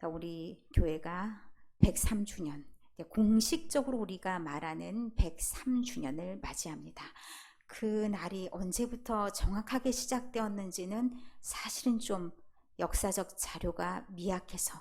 우리 교회가 103주년, 공식적으로 우리가 말하는 103주년을 맞이합니다. 그 날이 언제부터 정확하게 시작되었는지는 사실은 좀 역사적 자료가 미약해서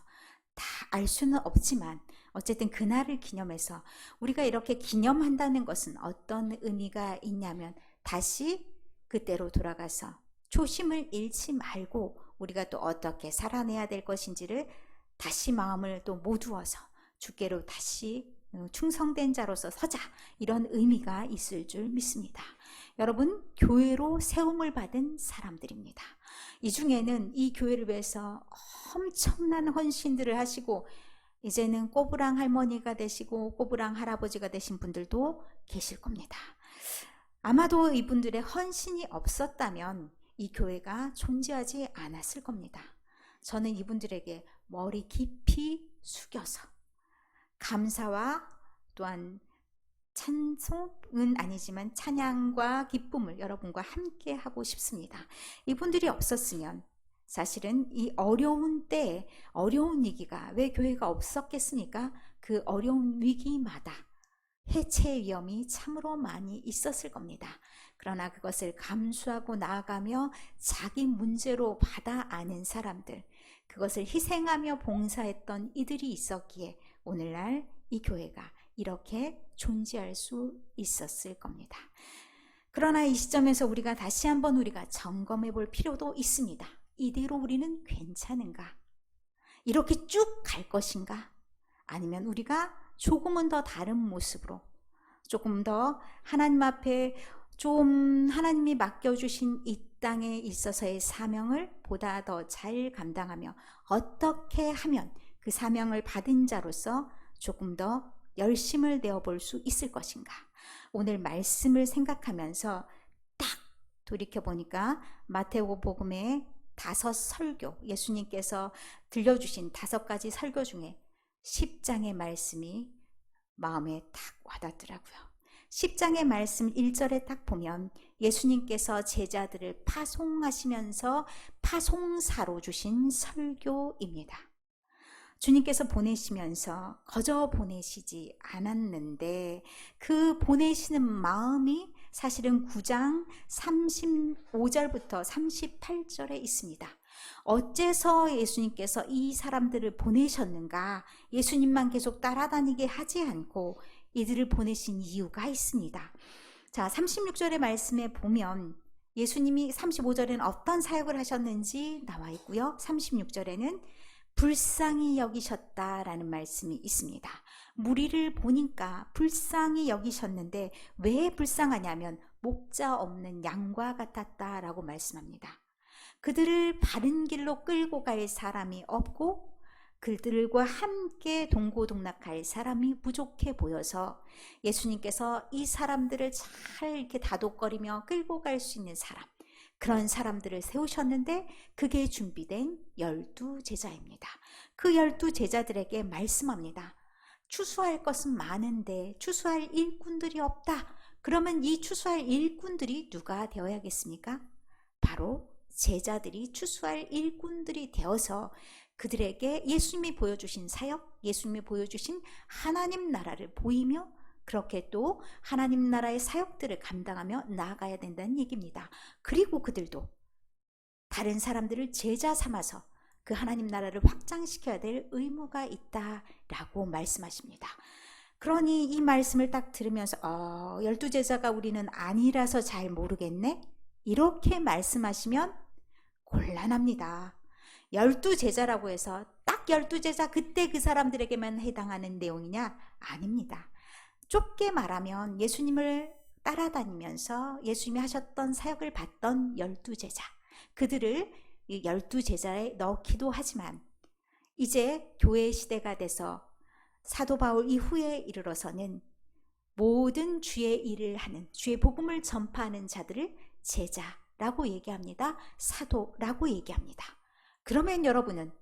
다 알 수는 없지만, 어쨌든 그날을 기념해서 우리가 이렇게 기념한다는 것은 어떤 의미가 있냐면, 다시 그때로 돌아가서 초심을 잃지 말고 우리가 또 어떻게 살아내야 될 것인지를 다시 마음을 또 모두어서 주께로 다시 충성된 자로서 서자, 이런 의미가 있을 줄 믿습니다. 여러분, 교회로 세움을 받은 사람들입니다. 이 중에는 이 교회를 위해서 엄청난 헌신들을 하시고 이제는 꼬부랑 할머니가 되시고 꼬부랑 할아버지가 되신 분들도 계실 겁니다. 아마도 이분들의 헌신이 없었다면 이 교회가 존재하지 않았을 겁니다. 저는 이분들에게 머리 깊이 숙여서 감사와 또한 찬송은 아니지만 찬양과 기쁨을 여러분과 함께 하고 싶습니다. 이분들이 없었으면 사실은 이 어려운 때에 어려운 위기가 왜 교회가 없었겠습니까? 그 어려운 위기마다 해체 위험이 참으로 많이 있었을 겁니다. 그러나 그것을 감수하고 나아가며 자기 문제로 받아 안은 사람들, 그것을 희생하며 봉사했던 이들이 있었기에 오늘날 이 교회가 이렇게 존재할 수 있었을 겁니다. 그러나 이 시점에서 우리가 다시 한번 우리가 점검해 볼 필요도 있습니다. 이대로 우리는 괜찮은가? 이렇게 쭉 갈 것인가? 아니면 우리가 조금은 더 다른 모습으로, 조금 더 하나님 앞에 좀 하나님이 맡겨주신 이 땅에 있어서의 사명을 보다 더 잘 감당하며 어떻게 하면 그 사명을 받은 자로서 조금 더 열심을 내어볼 수 있을 것인가? 오늘 말씀을 생각하면서 딱 돌이켜보니까 마태복음의 5 설교, 예수님께서 들려주신 5가지 설교 중에 10장의 말씀이 마음에 딱 와닿더라고요. 10장의 말씀 1절에 딱 보면 예수님께서 제자들을 파송하시면서 파송사로 주신 설교입니다. 주님께서 보내시면서 거저 보내시지 않았는데 그 보내시는 마음이 사실은 9장 35절부터 38절에 있습니다. 어째서 예수님께서 이 사람들을 보내셨는가? 예수님만 계속 따라다니게 하지 않고 이들을 보내신 이유가 있습니다. 자, 36절의 말씀에 보면 예수님이 35절에는 어떤 사역을 하셨는지 나와 있고요. 36절에는 불쌍히 여기셨다라는 말씀이 있습니다. 무리를 보니까 불쌍히 여기셨는데 왜 불쌍하냐면 목자 없는 양과 같았다라고 말씀합니다. 그들을 바른 길로 끌고 갈 사람이 없고 그들과 함께 동고동락할 사람이 부족해 보여서 예수님께서 이 사람들을 잘 이렇게 다독거리며 끌고 갈 수 있는 사람, 그런 사람들을 세우셨는데 그게 준비된 12제자입니다. 그 12제자들에게 말씀합니다. 추수할 것은 많은데 추수할 일꾼들이 없다. 그러면 이 추수할 일꾼들이 누가 되어야겠습니까? 바로 제자들이 추수할 일꾼들이 되어서 그들에게 예수님이 보여주신 사역, 예수님이 보여주신 하나님 나라를 보이며 그렇게 또 하나님 나라의 사역들을 감당하며 나아가야 된다는 얘기입니다. 그리고 그들도 다른 사람들을 제자 삼아서 그 하나님 나라를 확장시켜야 될 의무가 있다라고 말씀하십니다. 그러니 이 말씀을 딱 들으면서 12제자가 우리는 아니라서 잘 모르겠네? 이렇게 말씀하시면 곤란합니다. 12제자라고 해서 딱 12제자 그때 그 사람들에게만 해당하는 내용이냐? 아닙니다. 좁게 말하면 예수님을 따라다니면서 예수님이 하셨던 사역을 봤던 12제자, 그들을 12제자에 넣기도 하지만 이제 교회 시대가 돼서 사도 바울 이후에 이르러서는 모든 주의 일을 하는, 주의 복음을 전파하는 자들을 제자라고 얘기합니다. 사도라고 얘기합니다. 그러면 여러분은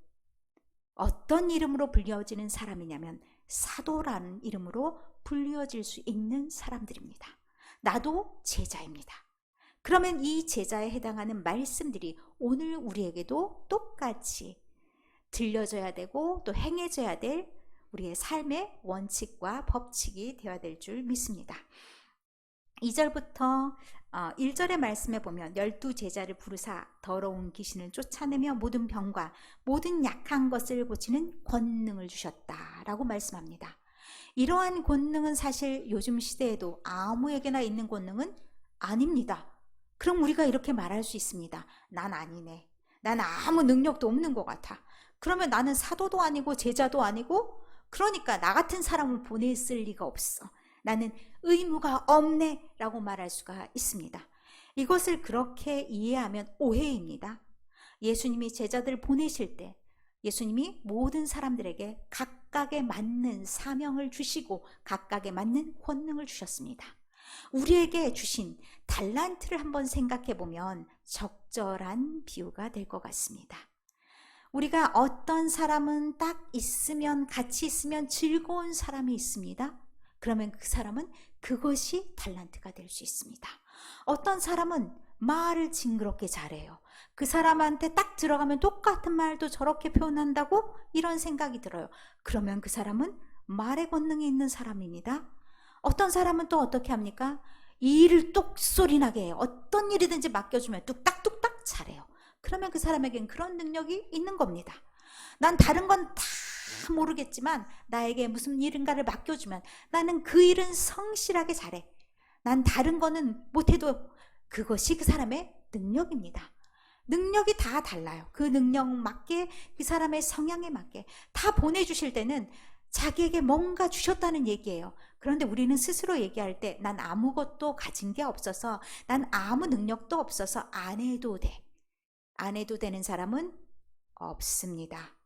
어떤 이름으로 불려지는 사람이냐면 사도라는 이름으로 불려질 수 있는 사람들입니다. 나도 제자입니다. 그러면 이 제자에 해당하는 말씀들이 오늘 우리에게도 똑같이 들려줘야 되고 또 행해줘야 될 우리의 삶의 원칙과 법칙이 되어야 될 줄 믿습니다. 2절부터 1절의 말씀에 보면 12제자를 부르사 더러운 귀신을 쫓아내며 모든 병과 모든 약한 것을 고치는 권능을 주셨다라고 말씀합니다. 이러한 권능은 사실 요즘 시대에도 아무에게나 있는 권능은 아닙니다. 그럼 우리가 이렇게 말할 수 있습니다. 난 아니네. 난 아무 능력도 없는 것 같아. 그러면 나는 사도도 아니고 제자도 아니고 그러니까 나 같은 사람을 보냈을 리가 없어. 나는 의무가 없네 라고 말할 수가 있습니다. 이것을 그렇게 이해하면 오해입니다. 예수님이 제자들을 보내실 때 예수님이 모든 사람들에게 각각에 맞는 사명을 주시고 각각에 맞는 권능을 주셨습니다. 우리에게 주신 달란트를 한번 생각해 보면 적절한 비유가 될 것 같습니다. 우리가 어떤 사람은 딱 있으면 같이 있으면 즐거운 사람이 있습니다. 그러면 그 사람은 그것이 달란트가 될 수 있습니다. 어떤 사람은 말을 징그럽게 잘해요. 그 사람한테 딱 들어가면 똑같은 말도 저렇게 표현한다고 이런 생각이 들어요. 그러면 그 사람은 말의 권능이 있는 사람입니다. 어떤 사람은 또 어떻게 합니까? 일을 똑소리 나게 해요. 어떤 일이든지 맡겨주면 뚝딱뚝딱 잘해요. 그러면 그 사람에겐 그런 능력이 있는 겁니다. 난 다른 건 다 모르겠지만 나에게 무슨 일인가를 맡겨주면 나는 그 일은 성실하게 잘해. 난 다른 거는 못해도 그것이 그 사람의 능력입니다. 능력이 다 달라요. 그 능력 맞게 그 사람의 성향에 맞게 다 보내주실 때는 자기에게 뭔가 주셨다는 얘기예요. 그런데 우리는 스스로 얘기할 때 난 아무것도 가진 게 없어서 난 아무 능력도 없어서 안 해도 돼. 안 해도 되는 사람은 없습니다.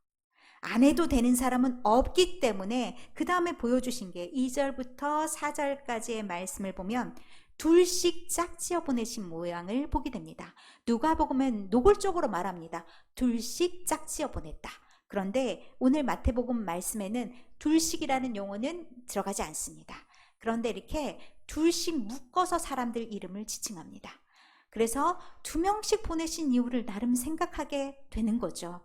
안 해도 되는 사람은 없기 때문에 그 다음에 보여주신 게 2절부터 4절까지의 말씀을 보면 둘씩 짝지어 보내신 모양을 보게 됩니다. 누가복음은 노골적으로 말합니다. 둘씩 짝지어 보냈다. 그런데 오늘 마태복음 말씀에는 둘씩이라는 용어는 들어가지 않습니다. 그런데 이렇게 둘씩 묶어서 사람들 이름을 지칭합니다. 그래서 2명씩 보내신 이유를 나름 생각하게 되는 거죠.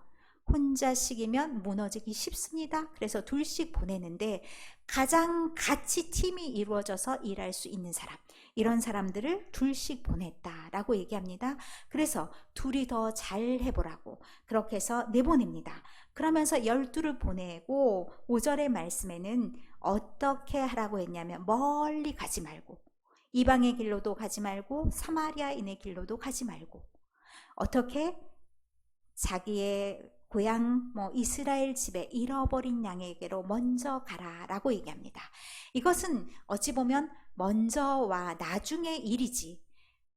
혼자씩이면 무너지기 쉽습니다. 그래서 둘씩 보내는데 가장 같이 팀이 이루어져서 일할 수 있는 사람, 이런 사람들을 둘씩 보냈다라고 얘기합니다. 그래서 둘이 더 잘 해보라고 그렇게 해서 내보냅니다. 그러면서 12를 보내고 5절의 말씀에는 어떻게 하라고 했냐면 멀리 가지 말고 이방의 길로도 가지 말고 사마리아인의 길로도 가지 말고 어떻게 자기의 고향 이스라엘 집에 잃어버린 양에게로 먼저 가라라고 얘기합니다. 이것은 어찌 보면 먼저와 나중의 일이지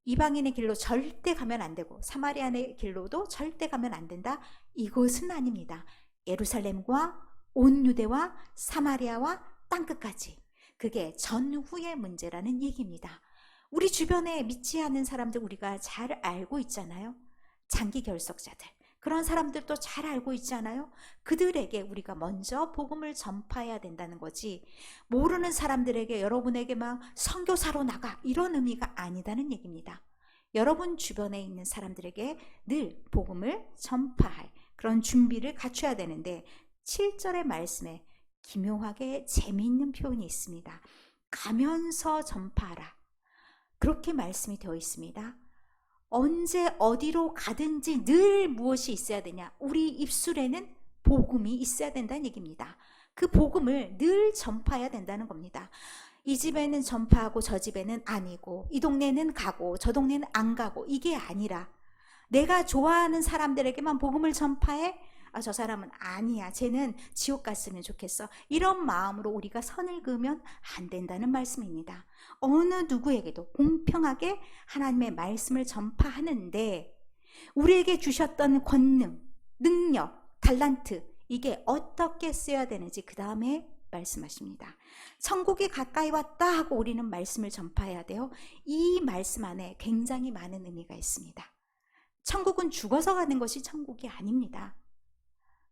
이방인의 길로 절대 가면 안 되고 사마리아의 길로도 절대 가면 안 된다. 이것은 아닙니다. 예루살렘과 온 유대와 사마리아와 땅끝까지 그게 전후의 문제라는 얘기입니다. 우리 주변에 믿지 않는 사람들 우리가 잘 알고 있잖아요. 장기 결석자들 그런 사람들도 잘 알고 있잖아요. 그들에게 우리가 먼저 복음을 전파해야 된다는 거지 모르는 사람들에게 여러분에게 막 선교사로 나가 이런 의미가 아니다는 얘기입니다. 여러분 주변에 있는 사람들에게 늘 복음을 전파할 그런 준비를 갖춰야 되는데 7절의 말씀에 기묘하게 재미있는 표현이 있습니다. 가면서 전파하라. 그렇게 말씀이 되어 있습니다. 언제 어디로 가든지 늘 무엇이 있어야 되냐? 우리 입술에는 복음이 있어야 된다는 얘기입니다. 그 복음을 늘 전파해야 된다는 겁니다. 이 집에는 전파하고 저 집에는 아니고 이 동네는 가고 저 동네는 안 가고 이게 아니라 내가 좋아하는 사람들에게만 복음을 전파해? 저 사람은 아니야. 쟤는 지옥 갔으면 좋겠어. 이런 마음으로 우리가 선을 그으면 안 된다는 말씀입니다. 어느 누구에게도 공평하게 하나님의 말씀을 전파하는데 우리에게 주셨던 권능, 능력, 달란트 이게 어떻게 쓰여야 되는지 그 다음에 말씀하십니다. 천국이 가까이 왔다 하고 우리는 말씀을 전파해야 돼요. 이 말씀 안에 굉장히 많은 의미가 있습니다. 천국은 죽어서 가는 것이 천국이 아닙니다.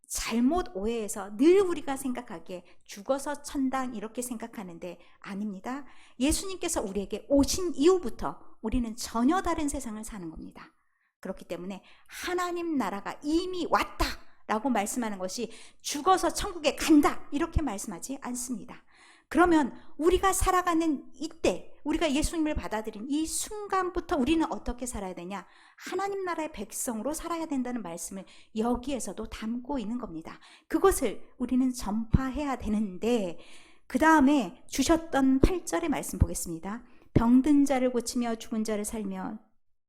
잘못 오해해서 늘 우리가 생각하기에 죽어서 천당 이렇게 생각하는데 아닙니다. 예수님께서 우리에게 오신 이후부터 우리는 전혀 다른 세상을 사는 겁니다. 그렇기 때문에 하나님 나라가 이미 왔다 라고 말씀하는 것이 죽어서 천국에 간다 이렇게 말씀하지 않습니다. 그러면 우리가 살아가는 이때, 우리가 예수님을 받아들인 이 순간부터 우리는 어떻게 살아야 되냐? 하나님 나라의 백성으로 살아야 된다는 말씀을 여기에서도 담고 있는 겁니다. 그것을 우리는 전파해야 되는데, 그 다음에 주셨던 8절의 말씀 보겠습니다. 병든 자를 고치며 죽은 자를 살며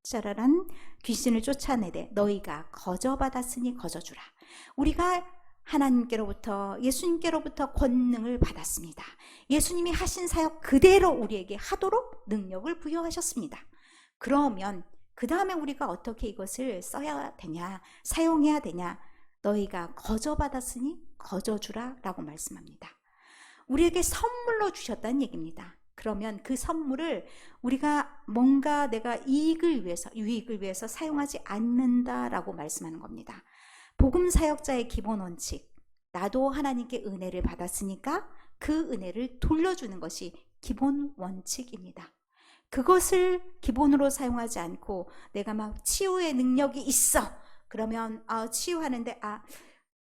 자라란 귀신을 쫓아내되 너희가 거저받았으니 거저주라. 우리가 하나님께로부터, 예수님께로부터 권능을 받았습니다. 예수님이 하신 사역 그대로 우리에게 하도록 능력을 부여하셨습니다. 그러면 그 다음에 우리가 어떻게 이것을 써야 되냐, 사용해야 되냐? 너희가 거저받았으니 거저주라 라고 말씀합니다. 우리에게 선물로 주셨다는 얘기입니다. 그러면 그 선물을 우리가 뭔가 내가 유익을 위해서 사용하지 않는다라고 말씀하는 겁니다. 복음 사역자의 기본 원칙, 나도 하나님께 은혜를 받았으니까 그 은혜를 돌려주는 것이 기본 원칙입니다. 그것을 기본으로 사용하지 않고 내가 막 치유의 능력이 있어. 그러면 치유하는데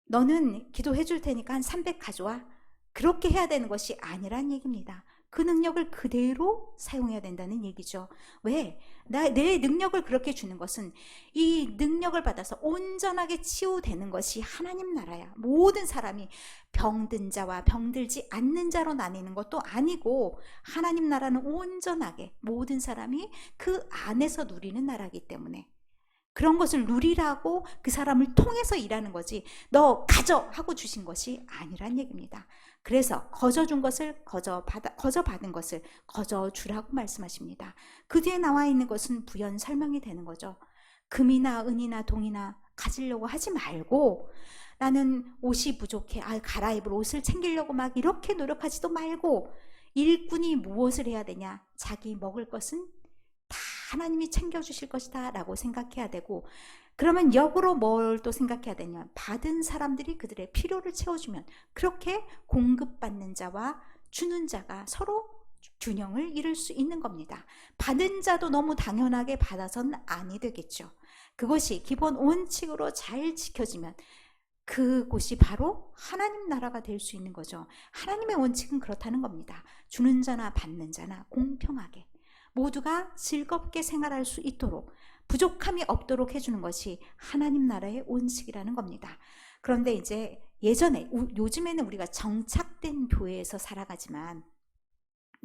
너는 기도해 줄 테니까 한 300 가져와. 그렇게 해야 되는 것이 아니란 얘기입니다. 그 능력을 그대로 사용해야 된다는 얘기죠. 왜? 내 능력을 그렇게 주는 것은 이 능력을 받아서 온전하게 치유되는 것이 하나님 나라야. 모든 사람이 병든 자와 병들지 않는 자로 나뉘는 것도 아니고 하나님 나라는 온전하게 모든 사람이 그 안에서 누리는 나라이기 때문에 그런 것을 누리라고 그 사람을 통해서 일하는 거지 너 가져 하고 주신 것이 아니란 얘기입니다. 그래서 거저준 것을 거저받은 것을 거저주라고 말씀하십니다. 그 뒤에 나와 있는 것은 부연 설명이 되는 거죠. 금이나 은이나 동이나 가지려고 하지 말고 나는 옷이 부족해 갈아입을 옷을 챙기려고 막 이렇게 노력하지도 말고 일꾼이 무엇을 해야 되냐? 자기 먹을 것은 다 하나님이 챙겨주실 것이다 라고 생각해야 되고 그러면 역으로 뭘 또 생각해야 되냐? 받은 사람들이 그들의 필요를 채워주면 그렇게 공급받는 자와 주는 자가 서로 균형을 이룰 수 있는 겁니다. 받은 자도 너무 당연하게 받아서는 아니 되겠죠. 그것이 기본 원칙으로 잘 지켜지면 그곳이 바로 하나님 나라가 될 수 있는 거죠. 하나님의 원칙은 그렇다는 겁니다. 주는 자나 받는 자나 공평하게 모두가 즐겁게 생활할 수 있도록 부족함이 없도록 해주는 것이 하나님 나라의 원칙이라는 겁니다. 그런데 이제 요즘에는 우리가 정착된 교회에서 살아가지만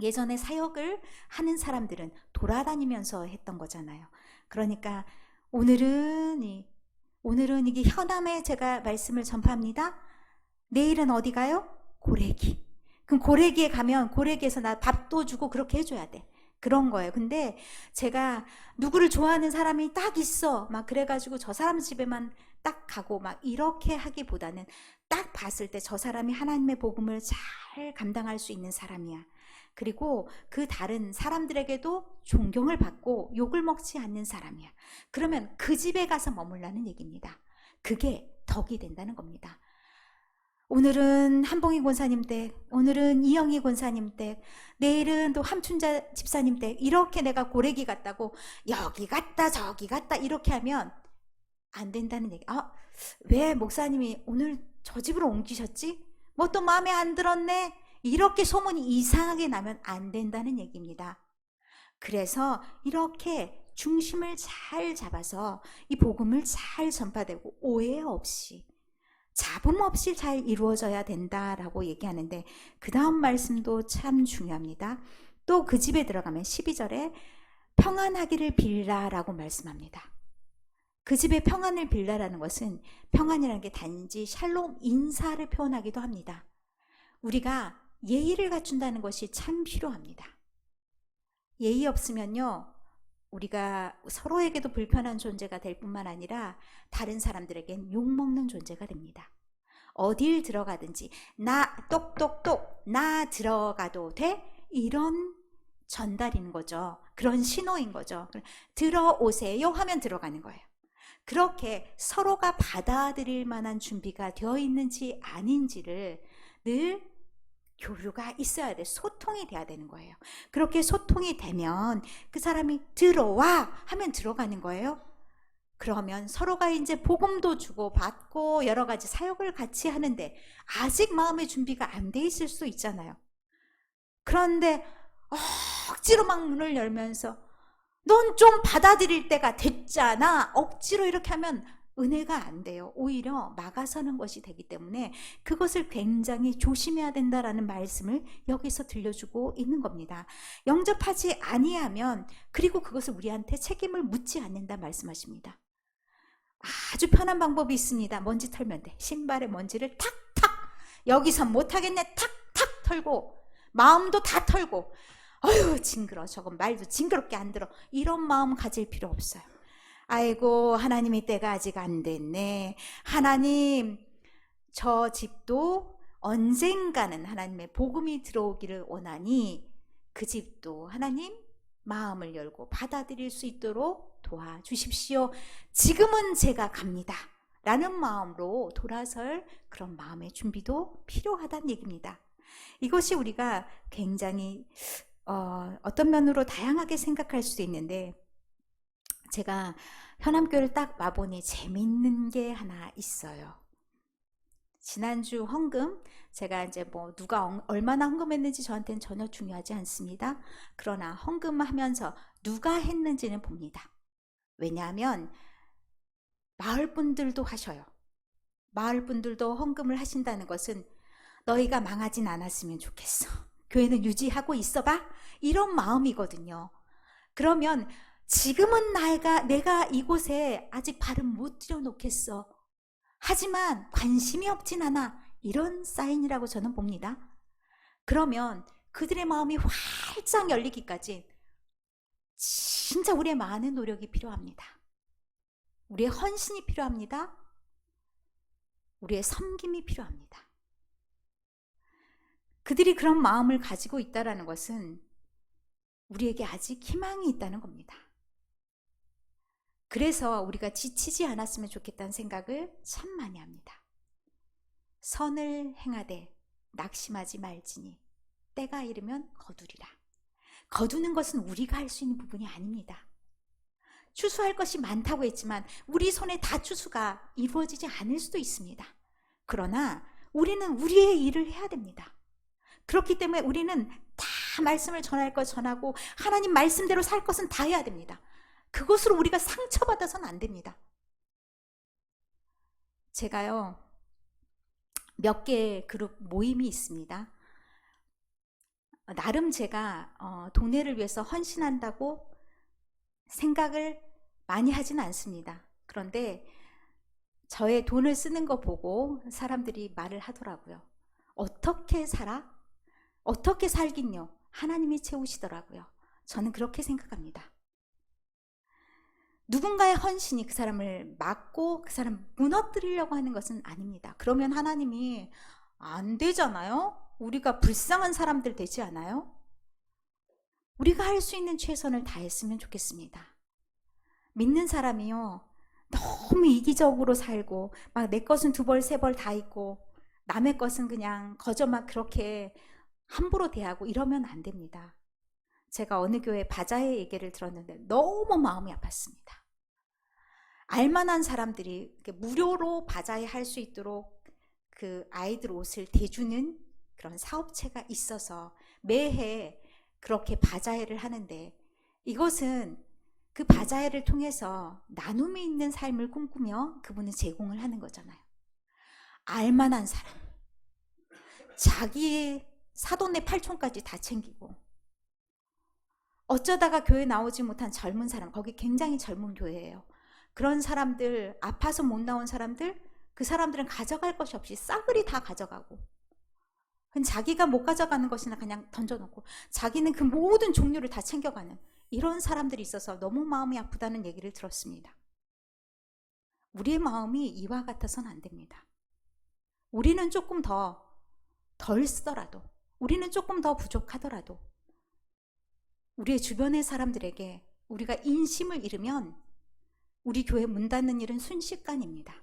예전에 사역을 하는 사람들은 돌아다니면서 했던 거잖아요. 그러니까 오늘은 이게 현암에 제가 말씀을 전파합니다. 내일은 어디 가요? 고래기. 그럼 고래기에 가면 고래기에서 나 밥도 주고 그렇게 해줘야 돼. 그런 거예요. 근데 제가 누구를 좋아하는 사람이 딱 있어. 막 그래가지고 저 사람 집에만 딱 가고 막 이렇게 하기보다는 딱 봤을 때 저 사람이 하나님의 복음을 잘 감당할 수 있는 사람이야. 그리고 그 다른 사람들에게도 존경을 받고 욕을 먹지 않는 사람이야. 그러면 그 집에 가서 머물라는 얘기입니다. 그게 덕이 된다는 겁니다. 오늘은 한봉희 권사님 댁, 오늘은 이영희 권사님 댁, 내일은 또 함춘자 집사님 댁 이렇게 내가 고래기 같다고 여기 갔다 저기 갔다 이렇게 하면 안 된다는 얘기. 왜 목사님이 오늘 저 집으로 옮기셨지? 뭐 또 마음에 안 들었네? 이렇게 소문이 이상하게 나면 안 된다는 얘기입니다. 그래서 이렇게 중심을 잘 잡아서 이 복음을 잘 전파되고 오해 없이 잡음 없이 잘 이루어져야 된다라고 얘기하는데 그 다음 말씀도 참 중요합니다. 또 그 집에 들어가면 12절에 평안하기를 빌라라고 말씀합니다. 그 집에 평안을 빌라라는 것은 평안이라는 게 단지 샬롬 인사를 표현하기도 합니다. 우리가 예의를 갖춘다는 것이 참 필요합니다. 예의 없으면요 우리가 서로에게도 불편한 존재가 될 뿐만 아니라 다른 사람들에겐 욕먹는 존재가 됩니다. 어딜 들어가든지 나 똑똑똑 나 들어가도 돼? 이런 전달인 거죠. 그런 신호인 거죠. 들어오세요 하면 들어가는 거예요. 그렇게 서로가 받아들일 만한 준비가 되어 있는지 아닌지를 늘 교류가 있어야 돼. 소통이 돼야 되는 거예요. 그렇게 소통이 되면 그 사람이 들어와 하면 들어가는 거예요. 그러면 서로가 이제 복음도 주고 받고 여러 가지 사역을 같이 하는데 아직 마음의 준비가 안 돼 있을 수 있잖아요. 그런데 억지로 막 문을 열면서 넌 좀 받아들일 때가 됐잖아, 억지로 이렇게 하면 은혜가 안 돼요. 오히려 막아서는 것이 되기 때문에 그것을 굉장히 조심해야 된다라는 말씀을 여기서 들려주고 있는 겁니다. 영접하지 아니하면, 그리고 그것을 우리한테 책임을 묻지 않는다 말씀하십니다. 아주 편한 방법이 있습니다. 먼지 털면 돼. 신발에 먼지를 탁탁, 여기선 못하겠네 탁탁 털고, 마음도 다 털고, 어휴 징그러, 저건 말도 징그럽게 안 들어, 이런 마음 가질 필요 없어요. 아이고 하나님이 때가 아직 안 됐네, 하나님 저 집도 언젠가는 하나님의 복음이 들어오기를 원하니 그 집도 하나님 마음을 열고 받아들일 수 있도록 도와주십시오. 지금은 제가 갑니다 라는 마음으로 돌아설 그런 마음의 준비도 필요하다는 얘기입니다. 이것이 우리가 굉장히 어떤 면으로 다양하게 생각할 수도 있는데, 제가 현암교회를 딱 와보니 재밌는 게 하나 있어요. 지난주 헌금, 제가 이제 뭐 누가 얼마나 헌금했는지 저한테는 전혀 중요하지 않습니다. 그러나 헌금하면서 누가 했는지는 봅니다. 왜냐하면 마을 분들도 하셔요. 마을 분들도 헌금을 하신다는 것은 너희가 망하진 않았으면 좋겠어, 교회는 유지하고 있어봐, 이런 마음이거든요. 그러면 지금은 내가 이곳에 아직 발은 못 들여놓겠어, 하지만 관심이 없진 않아, 이런 사인이라고 저는 봅니다. 그러면 그들의 마음이 활짝 열리기까지 진짜 우리의 많은 노력이 필요합니다. 우리의 헌신이 필요합니다. 우리의 섬김이 필요합니다. 그들이 그런 마음을 가지고 있다는 것은 우리에게 아직 희망이 있다는 겁니다. 그래서 우리가 지치지 않았으면 좋겠다는 생각을 참 많이 합니다. 선을 행하되 낙심하지 말지니 때가 이르면 거두리라. 거두는 것은 우리가 할 수 있는 부분이 아닙니다. 추수할 것이 많다고 했지만 우리 손에 다 추수가 이루어지지 않을 수도 있습니다. 그러나 우리는 우리의 일을 해야 됩니다. 그렇기 때문에 우리는 다 말씀을 전할 것 전하고 하나님 말씀대로 살 것은 다 해야 됩니다. 그것으로 우리가 상처받아서는 안 됩니다. 제가요, 몇 개의 그룹 모임이 있습니다. 나름 제가 동네를 위해서 헌신한다고 생각을 많이 하진 않습니다. 그런데 저의 돈을 쓰는 거 보고 사람들이 말을 하더라고요. 어떻게 살아? 어떻게 살긴요? 하나님이 채우시더라고요. 저는 그렇게 생각합니다. 누군가의 헌신이 그 사람을 막고 그 사람을 무너뜨리려고 하는 것은 아닙니다. 그러면 하나님이 안 되잖아요? 우리가 불쌍한 사람들 되지 않아요? 우리가 할 수 있는 최선을 다했으면 좋겠습니다. 믿는 사람이요, 너무 이기적으로 살고 막 내 것은 2벌 3벌 다 있고 남의 것은 그냥 거저 막 그렇게 함부로 대하고 이러면 안 됩니다. 제가 어느 교회 바자회 얘기를 들었는데 너무 마음이 아팠습니다. 알만한 사람들이 무료로 바자회 할 수 있도록 그 아이들 옷을 대주는 그런 사업체가 있어서 매해 그렇게 바자회를 하는데, 이것은 그 바자회를 통해서 나눔이 있는 삶을 꿈꾸며 그분은 제공을 하는 거잖아요. 알만한 사람, 자기 사돈의 팔촌까지 다 챙기고, 어쩌다가 교회 나오지 못한 젊은 사람, 거기 굉장히 젊은 교회예요. 그런 사람들, 아파서 못 나온 사람들, 그 사람들은 가져갈 것이 없이 싸그리 다 가져가고, 자기가 못 가져가는 것이나 그냥 던져놓고 자기는 그 모든 종류를 다 챙겨가는 이런 사람들이 있어서 너무 마음이 아프다는 얘기를 들었습니다. 우리의 마음이 이와 같아서는 안 됩니다. 우리는 조금 덜 쓰더라도, 우리는 조금 더 부족하더라도 우리의 주변의 사람들에게 우리가 인심을 잃으면 우리 교회 문 닫는 일은 순식간입니다.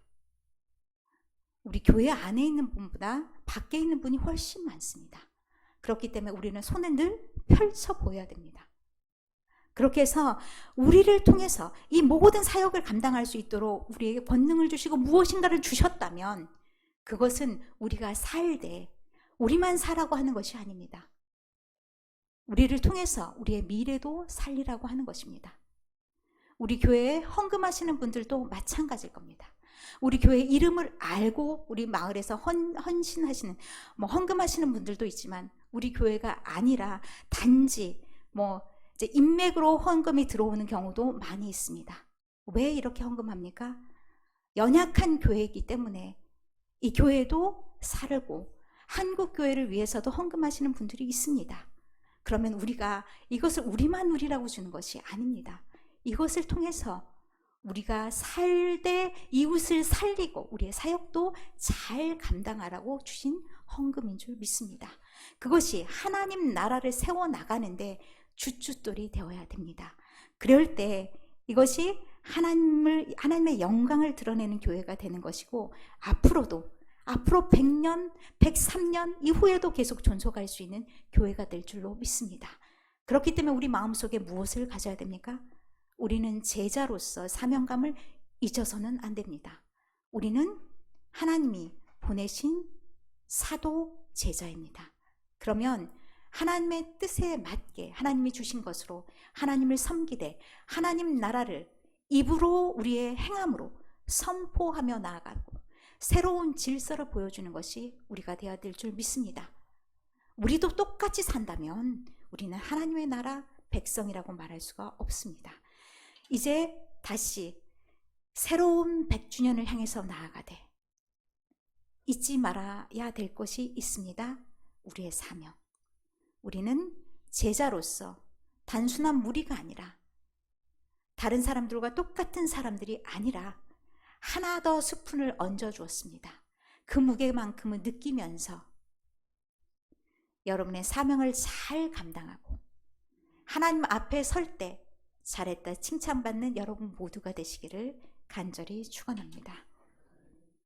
우리 교회 안에 있는 분보다 밖에 있는 분이 훨씬 많습니다. 그렇기 때문에 우리는 손을 늘 펼쳐 보여야 됩니다. 그렇게 해서 우리를 통해서 이 모든 사역을 감당할 수 있도록 우리에게 권능을 주시고 무엇인가를 주셨다면 그것은 우리가 살되 우리만 사라고 하는 것이 아닙니다. 우리를 통해서 우리의 미래도 살리라고 하는 것입니다. 우리 교회에 헌금하시는 분들도 마찬가지일 겁니다. 우리 교회 이름을 알고 우리 마을에서 헌신하시는 헌금하시는 분들도 있지만 우리 교회가 아니라 단지 이제 인맥으로 헌금이 들어오는 경우도 많이 있습니다. 왜 이렇게 헌금합니까? 연약한 교회이기 때문에 이 교회도 살고 한국 교회를 위해서도 헌금하시는 분들이 있습니다. 그러면 우리가 이것을 우리만 누리라고 주는 것이 아닙니다. 이것을 통해서 우리가 살되 이웃을 살리고 우리의 사역도 잘 감당하라고 주신 헌금인 줄 믿습니다. 그것이 하나님 나라를 세워나가는데 주춧돌이 되어야 됩니다. 그럴 때 이것이 하나님의 영광을 드러내는 교회가 되는 것이고 앞으로 100년, 103년 이후에도 계속 존속할 수 있는 교회가 될 줄로 믿습니다. 그렇기 때문에 우리 마음속에 무엇을 가져야 됩니까? 우리는 제자로서 사명감을 잊어서는 안 됩니다. 우리는 하나님이 보내신 사도 제자입니다. 그러면 하나님의 뜻에 맞게 하나님이 주신 것으로 하나님을 섬기되 하나님 나라를 입으로 우리의 행함으로 선포하며 나아가고 새로운 질서를 보여주는 것이 우리가 되어야 될 줄 믿습니다. 우리도 똑같이 산다면 우리는 하나님의 나라 백성이라고 말할 수가 없습니다. 이제 다시 새로운 100주년을 향해서 나아가되 잊지 말아야 될 것이 있습니다. 우리의 사명. 우리는 제자로서 단순한 무리가 아니라 다른 사람들과 똑같은 사람들이 아니라 하나 더 스푼을 얹어 주었습니다. 그 무게만큼은 느끼면서 여러분의 사명을 잘 감당하고 하나님 앞에 설 때 잘했다 칭찬받는 여러분 모두가 되시기를 간절히 축원합니다.